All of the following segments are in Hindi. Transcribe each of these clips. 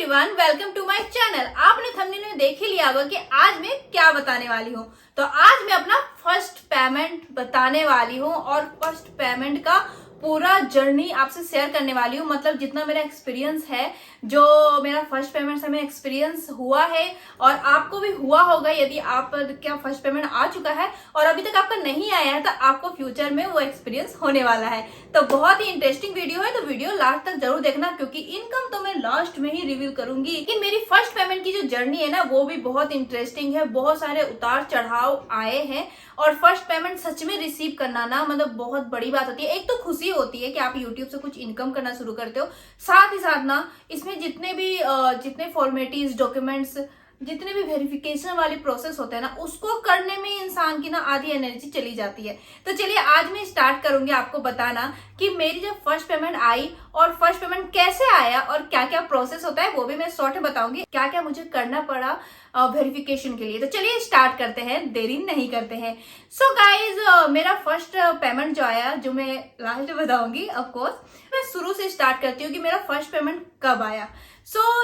Everyone, welcome to my channel. आपने थंबनेल में देख ही लिया होगा कि आज मैं क्या बताने वाली हूँ। तो आज मैं अपना फर्स्ट पेमेंट बताने वाली हूँ और फर्स्ट पेमेंट का पूरा जर्नी आपसे शेयर करने वाली हूँ। मतलब जितना मेरा एक्सपीरियंस है, जो मेरा फर्स्ट पेमेंट से हमें एक्सपीरियंस हुआ है और आपको भी हुआ होगा। यदि आप क्या फर्स्ट पेमेंट आ चुका है और अभी तक आपका नहीं आया है तो आपको फ्यूचर में वो एक्सपीरियंस होने वाला है। तो बहुत ही इंटरेस्टिंग वीडियो है, तो वीडियो लास्ट तक जरूर देखना, क्योंकि इनकम तो मैं लास्ट में ही रिवील करूंगी। लेकिन मेरी फर्स्ट पेमेंट की जो जर्नी है ना, वो भी बहुत इंटरेस्टिंग है। बहुत सारे उतार चढ़ाव आए हैं और फर्स्ट पेमेंट सच में रिसीव करना ना मतलब बहुत बड़ी बात होती है। एक तो खुशी होती है कि आप यूट्यूब से कुछ इनकम करना शुरू करते हो, साथ ही साथ ना इसमें जितने फॉर्मेलिटीज, डॉक्यूमेंट्स, जितने भी वेरिफिकेशन वाली प्रोसेस होते हैं ना, उसको करने में इंसान की ना आधी एनर्जी चली जाती है। तो चलिए आज मैं स्टार्ट करूंगी आपको बताना कि मेरी जब फर्स्ट पेमेंट आई और फर्स्ट पेमेंट कैसे आया और क्या क्या प्रोसेस होता है, वो भी मैं शॉर्ट में बताऊंगी। क्या क्या मुझे करना पड़ा वेरिफिकेशन के लिए। तो चलिए स्टार्ट करते हैं, देरी नहीं करते हैं। सो गाइज, मेरा फर्स्ट पेमेंट जो आया, जो मैं लास्ट में बताऊंगी, ऑफ कोर्स मैं शुरू से स्टार्ट करती हूँ कि मेरा फर्स्ट पेमेंट कब आया।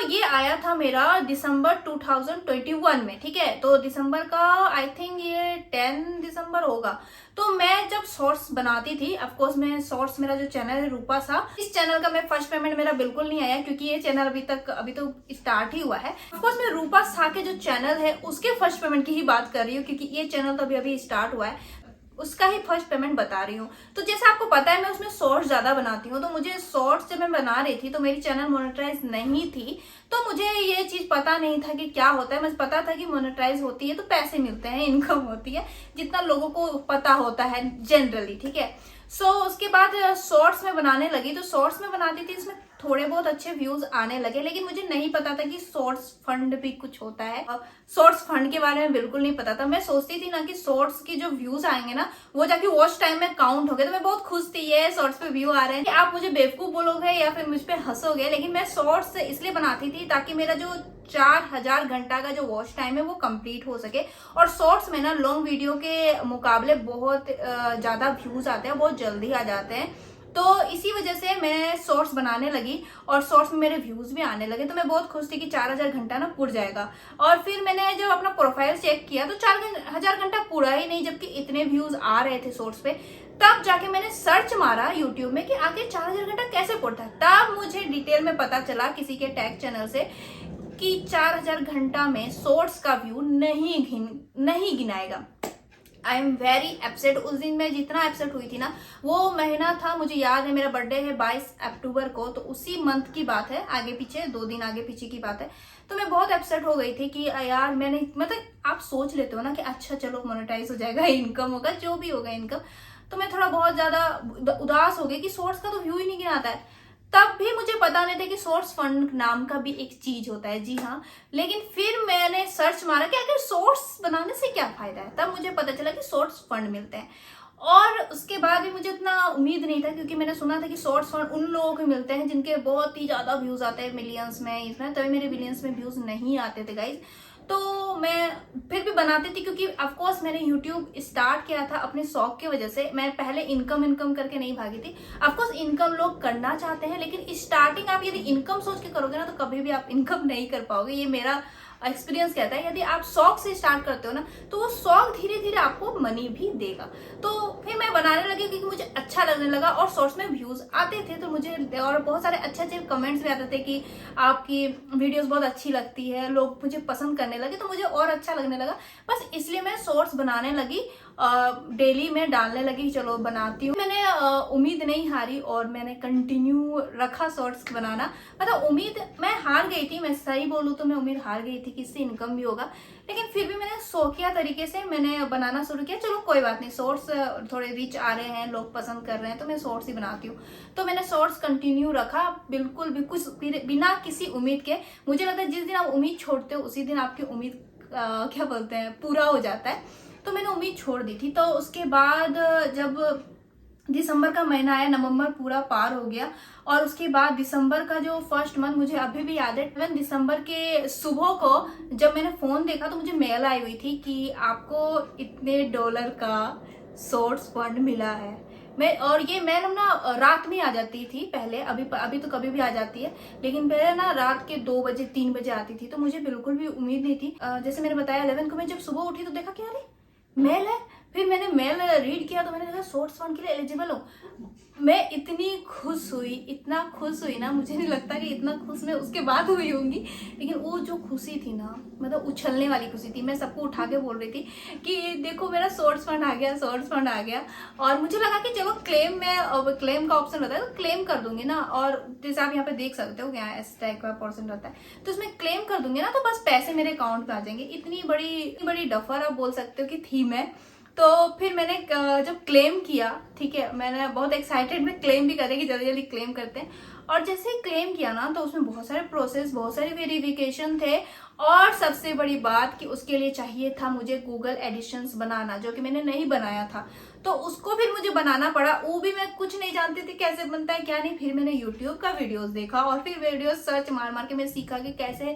ये आया था मेरा दिसंबर 2021 में, ठीक है। तो दिसंबर का आई थिंक ये 10 दिसंबर होगा। तो मैं जब शॉर्ट्स बनाती थी, ऑफ कोर्स मैं शॉर्ट्स, मेरा जो चैनल है रूपा सा, इस चैनल का मैं फर्स्ट पेमेंट मेरा बिल्कुल नहीं आया, क्योंकि ये चैनल अभी तो स्टार्ट ही हुआ है। ऑफ कोर्स मैं रूपा सा के जो चैनल है उसके फर्स्ट पेमेंट की ही बात कर रही हूँ, क्योंकि ये चैनल तो अभी स्टार्ट हुआ है, उसका ही फर्स्ट पेमेंट बता रही हूँ। तो जैसे आपको पता है मैं उसमें शॉर्ट्स ज्यादा बनाती हूँ, तो मुझे शॉर्ट्स जब मैं बना रही थी तो मेरी चैनल मोनेटाइज नहीं थी। तो मुझे ये चीज पता नहीं था कि क्या होता है। मुझे पता था कि मोनेटाइज होती है तो पैसे मिलते हैं, इनकम होती है, जितना लोगों को पता होता है जनरली, ठीक है। उसके बाद शॉर्ट्स में बनाने लगी। तो शॉर्ट्स में बनाती थी, इसमें थोड़े बहुत अच्छे व्यूज आने लगे, लेकिन मुझे नहीं पता था कि शॉर्ट्स फंड भी कुछ होता है। शॉर्ट्स फंड के बारे में बिल्कुल नहीं पता था। मैं सोचती थी ना कि शॉर्ट्स के जो व्यूज आएंगे ना, वो जाके वॉच टाइम में काउंट हो गए, तो मैं बहुत खुश थी ये शॉर्ट्स पे व्यू आ रहे हैं। आप मुझे बेवकूफ बोलोगे या फिर मुझ पे हंसोगे, लेकिन मैं शॉर्ट्स इसलिए बनाती थी ताकि मेरा जो 4000 घंटा का जो वॉच टाइम है वो कंप्लीट हो सके। और शॉर्ट्स में ना लॉन्ग वीडियो के मुकाबले बहुत ज्यादा व्यूज आते हैं, बहुत जल्दी आ जाते हैं। तो इसी वजह से मैं शॉर्ट्स बनाने लगी और शॉर्ट्स में मेरे व्यूज भी आने लगे। तो मैं बहुत खुश थी कि 4000 घंटा ना पूरा जाएगा। और फिर मैंने जब अपना प्रोफाइल चेक किया तो 4000 घंटा पूरा ही नहीं, जबकि इतने व्यूज आ रहे थे शॉर्ट्स पे। तब जाके मैंने सर्च मारा यूट्यूब में कि आखिर 4000 घंटा कैसे पड़ता है। तब मुझे डिटेल में पता चला किसी के टैग चैनल से कि 4000 घंटा में शॉर्ट्स का व्यू नहीं गिनाएगा। I am very upset. उस दिन मैं जितना अपसेट हुई थी ना, वो महीना था, मुझे याद है, मेरा बर्थडे है 22 अक्टूबर को, तो उसी मंथ की बात है, आगे पीछे 2 दिन आगे पीछे की बात है। तो मैं बहुत अपसेट हो गई थी कि यार मैंने, मतलब आप सोच लेते हो ना कि अच्छा चलो मोनेटाइज हो जाएगा, इनकम होगा, जो भी होगा इनकम। तो मैं थोड़ा बहुत ज्यादा उदास हो गई कि शॉर्ट्स का तो व्यू ही नहीं गिनाता है। तब भी मुझे पता नहीं था कि शॉर्ट्स फंड नाम का भी एक चीज होता है, जी हाँ। लेकिन फिर मैंने सर्च मारा कि अगर शॉर्ट्स बनाने से क्या फायदा है, तब मुझे पता चला कि शॉर्ट्स फंड मिलते हैं। और उसके बाद भी मुझे इतना उम्मीद नहीं था, क्योंकि मैंने सुना था कि शॉर्ट्स फंड उन लोगों को मिलते हैं जिनके बहुत ही ज्यादा व्यूज आते हैं, मिलियंस में, इसमें तभी मेरे बिलियंस में व्यूज नहीं आते थे गाइज। तो मैं फिर भी बनाती थी, क्योंकि ऑफकोर्स मैंने यूट्यूब स्टार्ट किया था अपने शौक की वजह से। मैं पहले इनकम करके नहीं भागी थी। ऑफकोर्स इनकम लोग करना चाहते हैं, लेकिन स्टार्टिंग आप यदि इनकम सोच के करोगे ना, तो कभी भी आप इनकम नहीं कर पाओगे। ये मेरा एक्सपीरियंस कहता है। यदि आप शौक से स्टार्ट करते हो ना, तो वो शौक धीरे धीरे आपको मनी भी देगा। तो फिर मैं बनाने लगी क्योंकि मुझे अच्छा लगने लगा और शॉर्ट्स में व्यूज आते थे, तो मुझे और बहुत सारे अच्छे कमेंट्स भी आते थे कि आपकी वीडियोस बहुत अच्छी लगती है, लोग मुझे पसंद करने लगे, तो मुझे और अच्छा लगने लगा। बस इसलिए मैं शॉर्ट्स बनाने लगी, डेली में डालने लगी, चलो बनाती हूँ। मैंने उम्मीद नहीं हारी और मैंने कंटिन्यू रखा शॉर्ट्स बनाना। मतलब उम्मीद मैं हार गई थी, मैं सही बोलूँ तो मैं उम्मीद हार गई थी कि इससे इनकम भी होगा, लेकिन फिर भी मैंने शौकिया तरीके से मैंने बनाना शुरू किया। चलो कोई बात नहीं, शॉर्ट्स थोड़े रीच आ रहे हैं, लोग पसंद कर रहे हैं, तो मैं शॉर्ट्स ही बनाती हूँ। तो मैंने शॉर्ट्स कंटिन्यू रखा, बिल्कुल भी कुछ बिना किसी उम्मीद के। मुझे लगता है जिस दिन आप उम्मीद छोड़ते हो उसी दिन आपकी उम्मीद क्या बोलते हैं, पूरा हो जाता है। तो मैंने उम्मीद छोड़ दी थी। तो उसके बाद जब दिसंबर का महीना आया, नवंबर पूरा पार हो गया, और उसके बाद दिसंबर का जो फर्स्ट मंथ मुझे अभी भी याद है, 7 दिसंबर के सुबह को जब मैंने फोन देखा तो मुझे मेल आई हुई थी कि आपको इतने डॉलर का शॉर्ट्स फंड मिला है। और ये मेल ना रात में आ जाती थी पहले, अभी तो कभी भी आ जाती है, लेकिन पहले ना रात के 2 बजे 3 बजे आती थी। तो मुझे बिल्कुल भी उम्मीद नहीं थी। जैसे मैंने बताया 11 को मैं जब सुबह उठी तो देखा क्या, अरे मेल है। फिर मैंने मेल रीड किया तो मैंने देखा सोर्स फंड के लिए एलिजिबल हो। मैं इतनी खुश हुई, इतना खुश हुई ना, मुझे नहीं लगता कि इतना खुश मैं उसके बाद हुई होंगी, लेकिन वो जो खुशी थी ना, मतलब उछलने वाली खुशी थी। मैं सबको उठा के बोल रही थी कि देखो मेरा सोर्स फंड आ गया, सोर्स फंड आ गया। और मुझे लगा कि चलो क्लेम में, क्लेम का ऑप्शन रहता है तो क्लेम कर दूंगी ना। और जैसे आप यहाँ पे देख सकते हो यहाँ इस टाइप का पर्सन रहता है, तो इसमें क्लेम कर दूंगी ना, तो बस पैसे मेरे अकाउंट पे आ जाएंगे। इतनी बड़ी डफर आप बोल सकते हो कि थी मैं। तो फिर मैंने जब क्लेम किया, ठीक है, मैंने बहुत एक्साइटेड में क्लेम भी करे कि जल्दी जल्दी क्लेम करते हैं। और जैसे ही क्लेम किया ना, तो उसमें बहुत सारे प्रोसेस, बहुत सारे वेरिफिकेशन थे। और सबसे बड़ी बात कि उसके लिए चाहिए था मुझे गूगल एडिशंस बनाना, जो कि मैंने नहीं बनाया था। तो उसको फिर मुझे बनाना पड़ा। वो भी मैं कुछ नहीं जानती थी कैसे बनता है क्या नहीं। फिर मैंने यूट्यूब का वीडियोस देखा और फिर वीडियोस सर्च मार मार के मैं सीखा कि कैसे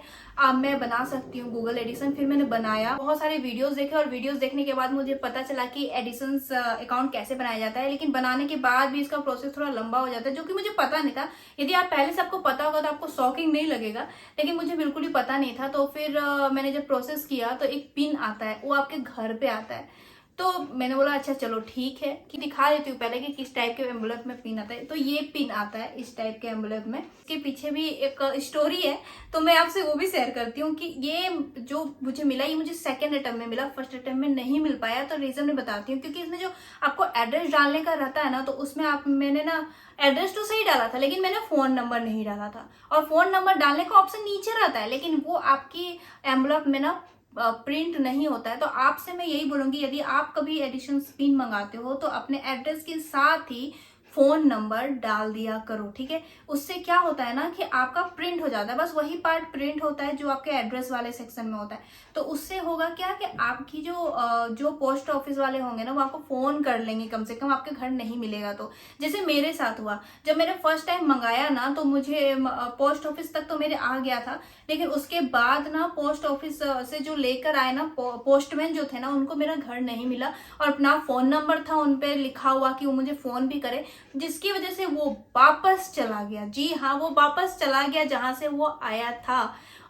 मैं बना सकती हूँ गूगल एडिशन। फिर मैंने बनाया, बहुत सारे वीडियोस देखे, और वीडियोस देखने के बाद मुझे पता चला कि एडिशंस अकाउंट कैसे बनाया जाता है। लेकिन बनाने के बाद भी इसका प्रोसेस थोड़ा लंबा हो जाता है, जो कि मुझे पता नहीं था। यदि आप पहले से आपको पता होगा तो आपको शॉकिंग नहीं लगेगा, लेकिन मुझे बिल्कुल ही पता नहीं था। तो फिर मैंने जब प्रोसेस किया तो एक पिन आता है, वो आपके घर पे आता है। तो मैंने बोला अच्छा चलो ठीक है, कि दिखा देती हूँ पहले कि किस टाइप के एम्बुलेंस में पिन आता है। तो ये पिन आता है इस टाइप के एम्बुलेंस में। इसके पीछे भी एक स्टोरी है, तो मैं आपसे वो भी शेयर करती हूँ कि ये जो मुझे मिला, ये मुझे सेकंड अटेम्प्ट में मिला, फर्स्ट अटेम्प्ट में नहीं मिल पाया। तो रीजन मैं बताती हूँ, क्योंकि इसमें जो आपको एड्रेस डालने का रहता है ना, तो उसमें मैंने ना एड्रेस तो सही डाला था, लेकिन मैंने फोन नंबर नहीं डाला था। और फोन नंबर डालने का ऑप्शन नीचे रहता है, लेकिन वो आपकी एम्बुलेंस में ना प्रिंट नहीं होता है। तो आपसे मैं यही बोलूंगी, यदि आप कभी एडिशन पिन मंगाते हो तो अपने एड्रेस के साथ ही फोन नंबर डाल दिया करो, ठीक है। उससे क्या होता है ना कि आपका प्रिंट हो जाता है, बस वही पार्ट प्रिंट होता है जो आपके एड्रेस वाले सेक्शन में होता है। तो उससे होगा क्या कि आपकी जो पोस्ट ऑफिस वाले होंगे ना, वो आपको फोन कर लेंगे, कम से कम आपके घर नहीं मिलेगा। तो जैसे मेरे साथ हुआ, जब मैंने फर्स्ट टाइम मंगाया ना, तो मुझे पोस्ट ऑफिस तक तो मेरे आ गया था, लेकिन उसके बाद ना पोस्ट ऑफिस से जो लेकर आए ना पोस्टमैन जो थे ना, उनको मेरा घर नहीं मिला, और अपना फोन नंबर था उन पे लिखा हुआ कि वो मुझे फोन भी करे, जिसकी वजह से वो वापस चला गया। जी हाँ, वो वापस चला गया जहां से वो आया था।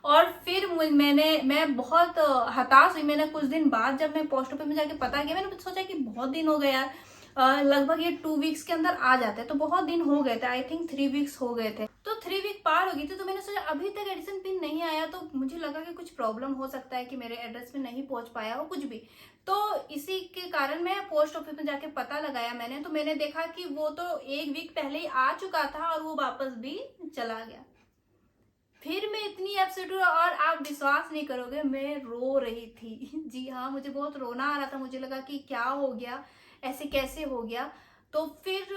और फिर मैं बहुत हताश हुई। मैंने कुछ दिन बाद जब मैं पोस्ट ऑफिस में जाके पता किया, मैंने सोचा कि बहुत दिन हो गए यार, लगभग ये 2 वीक्स के अंदर आ जाते हैं। तो बहुत दिन हो गए थे, आई थिंक 3 वीक्स हो गए थे। तो 3 वीक पार हो गई थी। तो मैंने सोचा अभी तक एडिशन पिन नहीं आया, तो मुझे लगा कि कुछ प्रॉब्लम हो सकता है कि मेरे एड्रेस में नहीं पहुंच पाया हो कुछ भी। तो इसी के कारण मैं पोस्ट ऑफिस में जाके पता लगाया मैंने, तो मैंने देखा कि वो तो 1 वीक पहले ही आ चुका था और वो वापस भी चला गया। फिर मैं इतनी अपसेट हुई, और आप विश्वास नहीं करोगे, मैं रो रही थी। जी हाँ, मुझे बहुत रोना आ रहा था। मुझे लगा कि क्या हो गया, ऐसे कैसे हो गया। तो फिर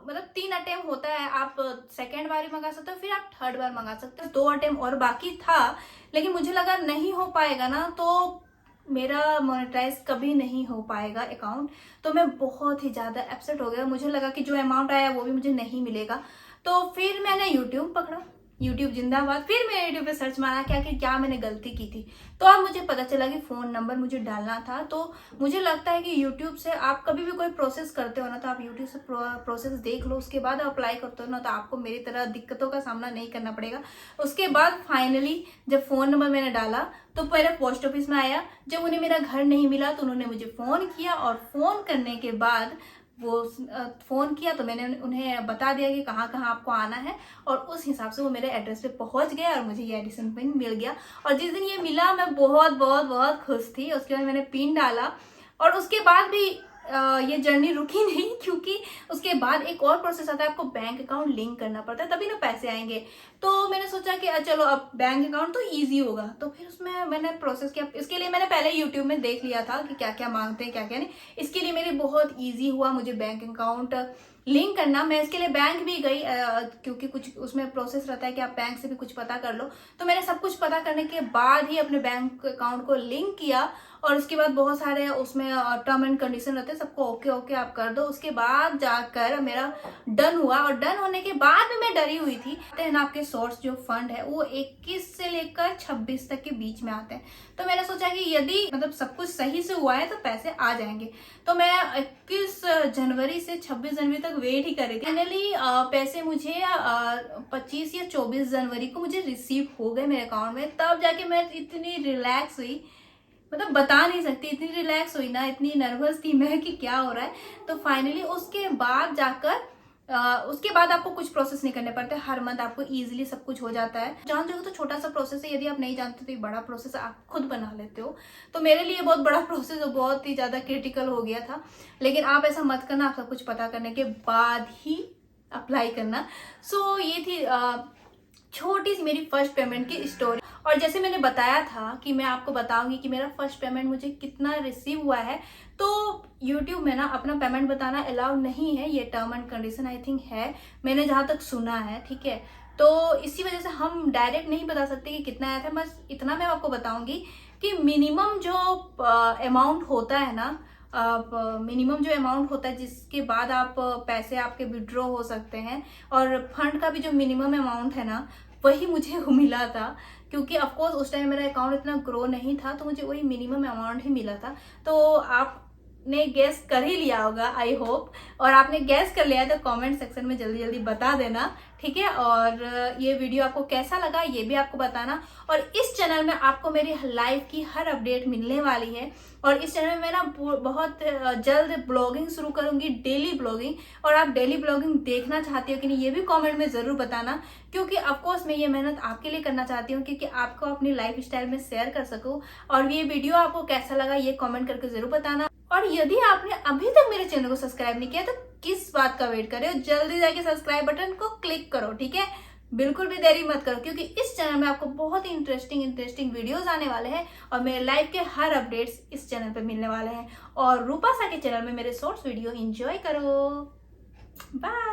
मतलब 3 अटेम्प्ट होता है, आप सेकेंड बार मंगा सकते हो, फिर आप थर्ड बार मंगा सकते हो। 2 अटेम्प्ट और बाकी था, लेकिन मुझे लगा नहीं हो पाएगा ना, तो मेरा मोनेटाइज कभी नहीं हो पाएगा अकाउंट। तो मैं बहुत ही ज्यादा अपसेट हो गया। मुझे लगा कि जो अमाउंट आया वो भी मुझे नहीं मिलेगा। तो फिर मैंने यूट्यूब पकड़ा, यूट्यूब जिंदाबाद। फिर मैं यूट्यूब पे सर्च मारा क्या कि क्या मैंने गलती की थी। तो अब मुझे पता चला कि फोन नंबर मुझे डालना था। तो मुझे लगता है कि यूट्यूब से आप कभी भी कोई प्रोसेस करते हो ना, तो आप यूट्यूब से प्रोसेस देख लो, उसके बाद अप्लाई करते हो ना, तो आपको मेरी तरह दिक्कतों का सामना नहीं करना पड़ेगा। उसके बाद फाइनली जब फोन नंबर मैंने डाला तो मेरे पोस्ट ऑफिस में आया। जब उन्हें मेरा घर नहीं मिला तो उन्होंने मुझे फोन किया, और फोन करने के बाद वो फोन किया तो मैंने उन्हें बता दिया कि कहाँ कहाँ आपको आना है, और उस हिसाब से वो मेरे एड्रेस पे पहुंच गए और मुझे ये एडिशन पिन मिल गया। और जिस दिन ये मिला मैं बहुत बहुत बहुत खुश थी। उसके बाद मैंने पिन डाला, और उसके बाद भी ये जर्नी रुकी नहीं, क्योंकि उसके बाद एक और प्रोसेस आता है, आपको बैंक अकाउंट लिंक करना पड़ता है, तभी ना पैसे आएंगे। तो मैंने सोचा कि चलो अब बैंक अकाउंट तो इजी होगा। तो फिर उसमें मैंने प्रोसेस किया। इसके लिए मैंने पहले यूट्यूब में देख लिया था कि क्या क्या मांगते हैं क्या क्या नहीं। इसके लिए मेरे बहुत ईजी हुआ मुझे बैंक अकाउंट लिंक करना। मैं इसके लिए बैंक भी गई, क्योंकि कुछ उसमें प्रोसेस रहता है कि आप बैंक से भी कुछ पता कर लो। तो मैंने सब कुछ पता करने के बाद ही अपने बैंक अकाउंट को लिंक किया, और उसके बाद बहुत सारे उसमें टर्म एंड कंडीशन रहते हैं, सबको ओके ओके आप कर दो। उसके बाद जाकर मेरा डन हुआ, और डन होने के बाद भी मैं डरी हुई थी। ना आपके सोर्स जो फंड है वो 21 से लेकर 26 तक के बीच में आते हैं। तो मैंने सोचा कि यदि मतलब सब कुछ सही से हुआ है तो पैसे आ जाएंगे। तो मैं 21 जनवरी से 26 जनवरी तक वेट ही कर रही थी। फाइनली पैसे मुझे 25 या 24 जनवरी को मुझे रिसीव हो गए मेरे अकाउंट में। तब जाके मैं इतनी रिलैक्स हुई, मतलब बता नहीं सकती, इतनी रिलैक्स हुई ना, इतनी नर्वस थी मैं कि क्या हो रहा है। तो फाइनली उसके बाद जाकर उसके बाद आपको कुछ प्रोसेस नहीं करने पड़ते, हर मंथ आपको इजीली सब कुछ हो जाता है। जान जाओगे तो छोटा सा प्रोसेस है, यदि आप नहीं जानते तो ये बड़ा प्रोसेस आप खुद बना लेते हो। तो मेरे लिए बहुत बड़ा प्रोसेस और बहुत ही ज्यादा क्रिटिकल हो गया था, लेकिन आप ऐसा मत करना, आप सब कुछ पता करने के बाद ही अप्लाई करना। सो ये थी छोटी सी मेरी फर्स्ट पेमेंट की स्टोरी। और जैसे मैंने बताया था कि मैं आपको बताऊंगी कि मेरा फर्स्ट पेमेंट मुझे कितना रिसीव हुआ है, तो YouTube में ना अपना पेमेंट बताना अलाउ नहीं है, ये term and condition I think है, मैंने जहां तक सुना है, ठीक है। तो इसी वजह से हम डायरेक्ट नहीं बता सकते कि कितना आया था। बस इतना मैं आपको बताऊंगी कि मिनिमम जो अमाउंट होता है ना, मिनिमम जो अमाउंट होता है जिसके बाद आप पैसे आपके विड्रॉ हो सकते हैं, और फंड का भी जो मिनिमम अमाउंट है ना वही मुझे मिला था, क्योंकि ऑफकोर्स उस टाइम मेरा अकाउंट इतना ग्रो नहीं था, तो मुझे वही मिनिमम अमाउंट ही मिला था। तो आपने गैस कर ही लिया होगा आई होप, और आपने गैस कर लिया है तो कमेंट सेक्शन में जल्दी जल्दी बता देना, ठीक है। और ये वीडियो आपको कैसा लगा ये भी आपको बताना। और इस चैनल में आपको मेरी लाइफ की हर अपडेट मिलने वाली है, और इस चैनल में मैं ना बहुत जल्द ब्लॉगिंग शुरू करूंगी, डेली ब्लॉगिंग। और आप डेली ब्लॉगिंग देखना चाहती हो कि नहीं ये भी कमेंट में जरूर बताना, क्योंकि ऑफकोर्स मैं ये मेहनत आपके लिए करना चाहती हूँ, क्योंकि आपको अपनी लाइफ स्टाइल में शेयर कर सकूं। और ये वीडियो आपको कैसा लगा ये कमेंट करके जरूर बताना। और यदि आपने अभी तक मेरे चैनल को सब्सक्राइब नहीं किया तो किस बात का वेट कर रहे हो, जल्दी जाके सब्सक्राइब बटन को क्लिक करो, ठीक है। बिल्कुल भी देरी मत करो, क्योंकि इस चैनल में आपको बहुत ही इंटरेस्टिंग वीडियोस आने वाले हैं, और मेरे लाइफ के हर अपडेट्स इस चैनल पे मिलने वाले हैं। और रूपा सा के चैनल में मेरे शॉर्ट्स वीडियो एंजॉय करो। बाय।